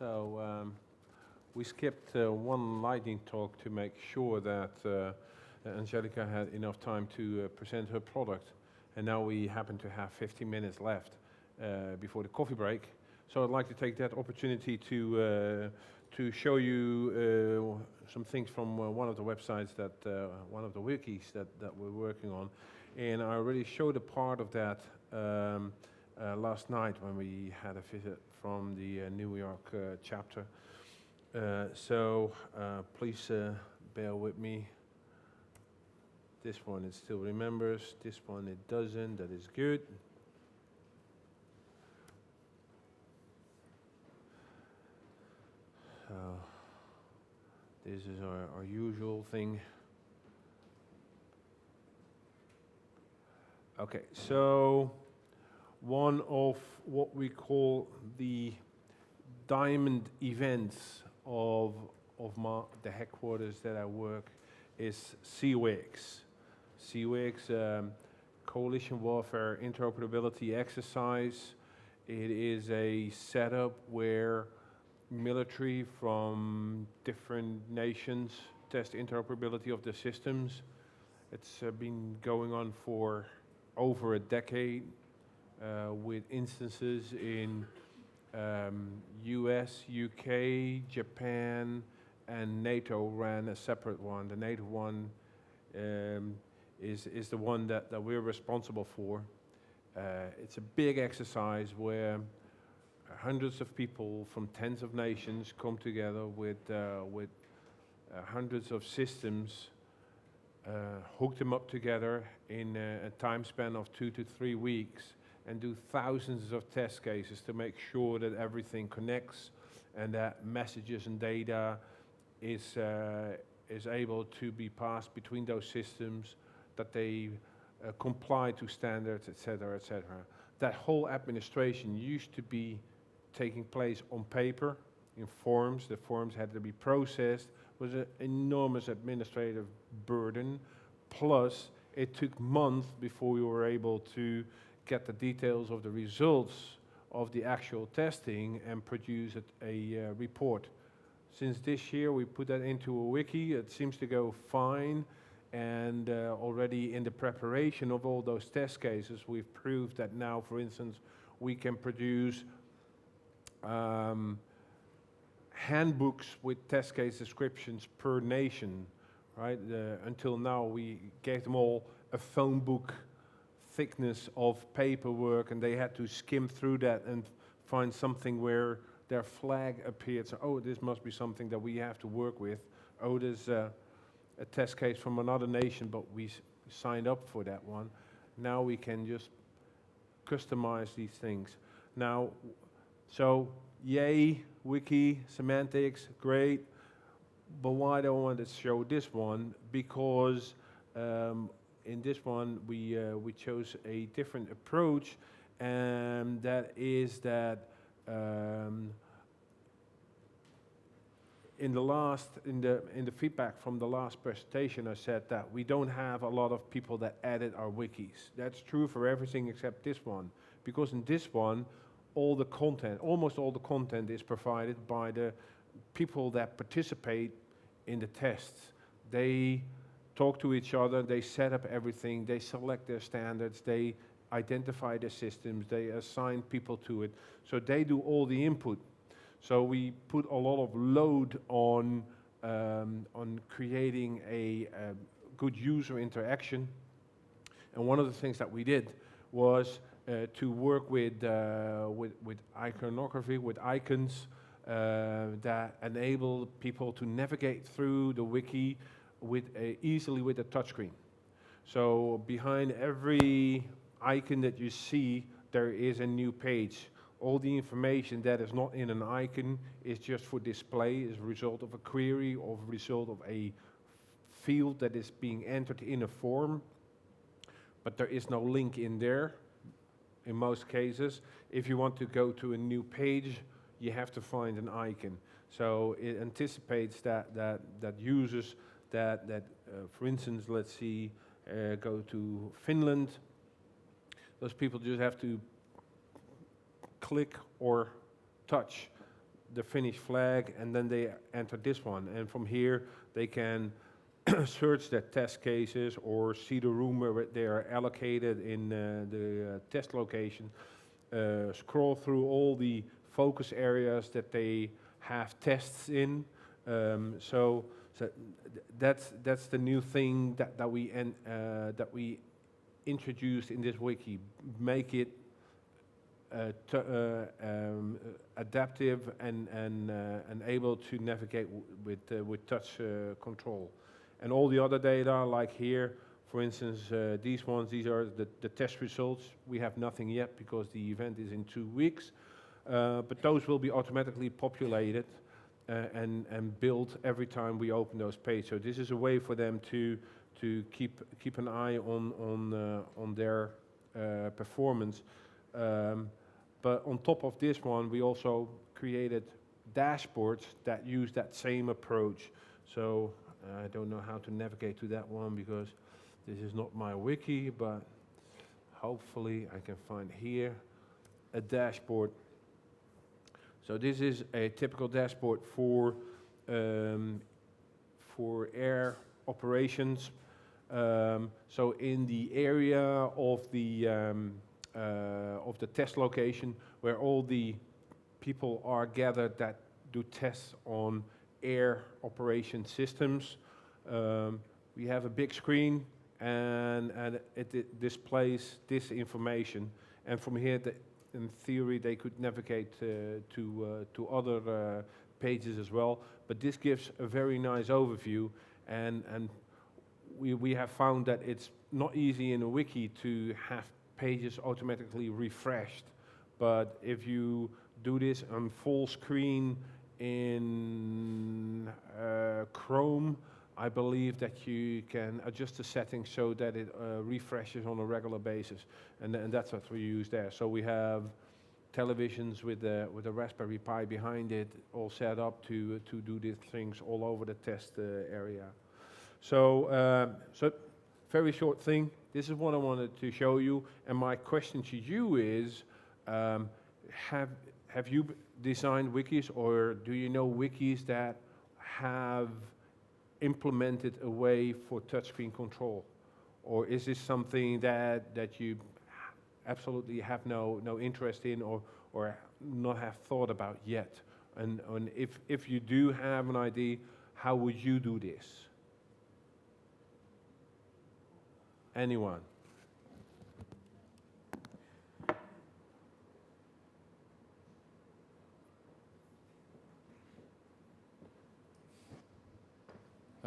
So we skipped one lightning talk to make sure that Angelica had enough time to present her product, and now we happen to have 15 minutes left before the coffee break. So I'd like to take that opportunity to show you some things from one of the websites that, one of the wikis that we're working on. And I already showed a part of that last night when we had a visit from the New York chapter. So please bear with me. This one it still remembers, this one it doesn't, that is good. So this is our usual thing. Okay, so one of what we call the diamond events of the headquarters that I work is CWIX. CWIX, Coalition Warfare Interoperability Exercise. It is a setup where military from different nations test interoperability of the systems. It's been going on for over a decade with instances in US, UK, Japan, and NATO ran a separate one. The NATO one is the one that we're responsible for. It's a big exercise where hundreds of people from tens of nations come together with hundreds of systems, hook them up together in a time span of 2 to 3 weeks, and do thousands of test cases to make sure that everything connects and that messages and data is able to be passed between those systems, that they comply to standards, etc., etc. That whole administration used to be taking place on paper, in forms. The forms had to be processed. It was an enormous administrative burden. Plus, it took months before we were able to get the details of the results of the actual testing and produce a report. Since this year, we put that into a wiki. It seems to go fine. And already in the preparation of all those test cases, we've proved that now, for instance, we can produce handbooks with test case descriptions per nation, right? Until now, we gave them all a phone book thickness of paperwork, and they had to skim through that and find something where their flag appeared. So, oh, this must be something that we have to work with. Oh, there's a test case from another nation, but we signed up for that one. Now we can just customize these things. Now, so yay, wiki, semantics, great. But why do I want to show this one? Because in this one we chose a different approach, and that is that in the feedback from the last presentation, I said that we don't have a lot of people that edit our wikis. That's true for everything except this one, because in this one, all the content, almost all the content, is provided by the people that participate in the tests. They talk to each other, they set up everything, they select their standards, they identify their systems, they assign people to it. So they do all the input. So we put a lot of load on creating a good user interaction. And one of the things that we did was to work with iconography, with icons that enable people to navigate through the wiki easily with a touchscreen. So behind every icon that you see, there is a new page. All the information that is not in an icon is just for display, is a result of a query or a result of a field that is being entered in a form. But there is no link in there in most cases. If you want to go to a new page, you have to find an icon. So it anticipates that users that for instance, let's see, go to Finland. Those people just have to click or touch the Finnish flag, and then they enter this one. And from here, they can search their test cases or see the room where they are allocated in the test location, scroll through all the focus areas that they have tests in. So that's the new thing that we introduced in this wiki. Make it adaptive and able to navigate with touch control. And all the other data, like here, for instance, these are the test results. We have nothing yet because the event is in 2 weeks, but those will be automatically populated and built every time we open those pages. So this is a way for them to keep an eye on their performance. But on top of this one, we also created dashboards that use that same approach. So I don't know how to navigate to that one because this is not my wiki, but hopefully I can find here a dashboard. So this is a typical dashboard for air operations. So in the area of the test location where all the people are gathered that do tests on air operation systems, we have a big screen and it displays this information. And from here, in theory, they could navigate to other pages as well. But this gives a very nice overview, and we have found that it's not easy in a wiki to have pages automatically refreshed. But if you do this on full screen in Chrome, I believe that you can adjust the settings so that it refreshes on a regular basis, and that's what we use there. So we have televisions with a Raspberry Pi behind it, all set up to do these things all over the test area. So very short thing. This is what I wanted to show you, and my question to you is, have you designed wikis, or do you know wikis that have implemented a way for touchscreen control? Or is this something that you absolutely have no interest in or not have thought about yet? And if you do have an idea, how would you do this? Anyone?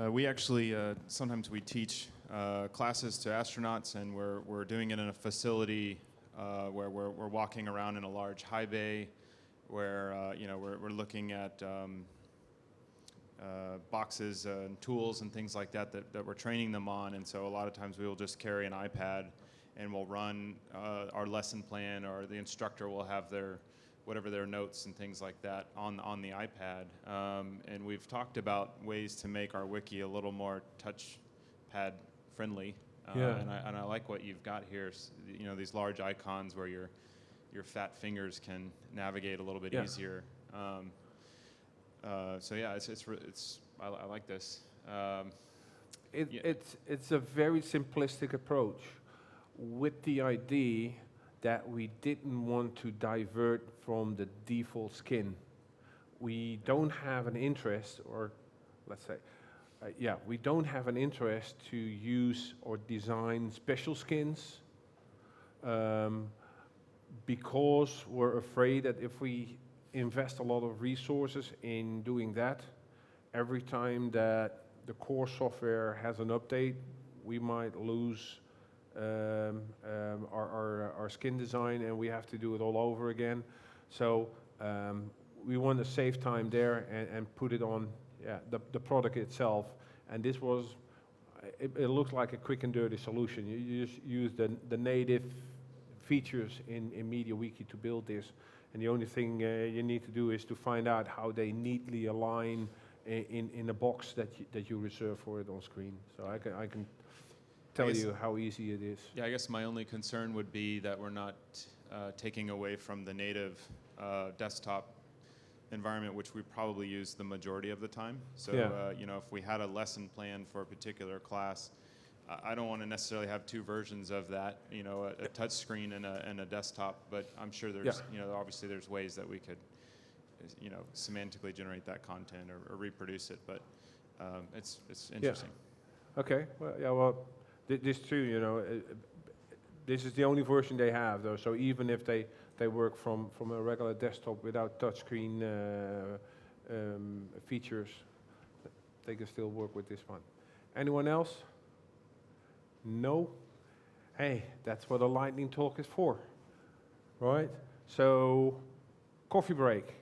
We actually, sometimes we teach classes to astronauts, and we're doing it in a facility where we're walking around in a large high bay, where we're looking at boxes and tools and things like that we're training them on. And so a lot of times we will just carry an iPad and we'll run our lesson plan, or the instructor will have whatever their notes and things like that on the iPad. And we've talked about ways to make our wiki a little more touchpad friendly. Yeah. And I like what you've got here. These large icons where your fat fingers can navigate a little bit easier. So yeah, I like this. It's a very simplistic approach, with the idea that we didn't want to divert from the default skin. We don't have an interest, or let's say, we don't have an interest to use or design special skins, because we're afraid that if we invest a lot of resources in doing that, every time that the core software has an update, we might lose our skin design, and we have to do it all over again. So we want to save time there and put it on the product itself. And this was, it looks like a quick and dirty solution. You just use the native features in MediaWiki to build this, and the only thing you need to do is to find out how they neatly align in a box that you reserve for it on screen. So I can tell you how easy it is. Yeah, I guess my only concern would be that we're not taking away from the native desktop environment, which we probably use the majority of the time. So, Yeah. you know, if we had a lesson plan for a particular class, I don't want to necessarily have two versions of that, you know, a touch screen and a desktop, but I'm sure there's, you know, obviously there's ways that we could, you know, semantically generate that content or reproduce it, but it's interesting. Okay. Well, yeah. Well, this too. You know, this is the only version they have, though. So even if they work from a regular desktop without touchscreen features, they can still work with this one. Anyone else? No? Hey, that's what a lightning talk is for, right? So, coffee break.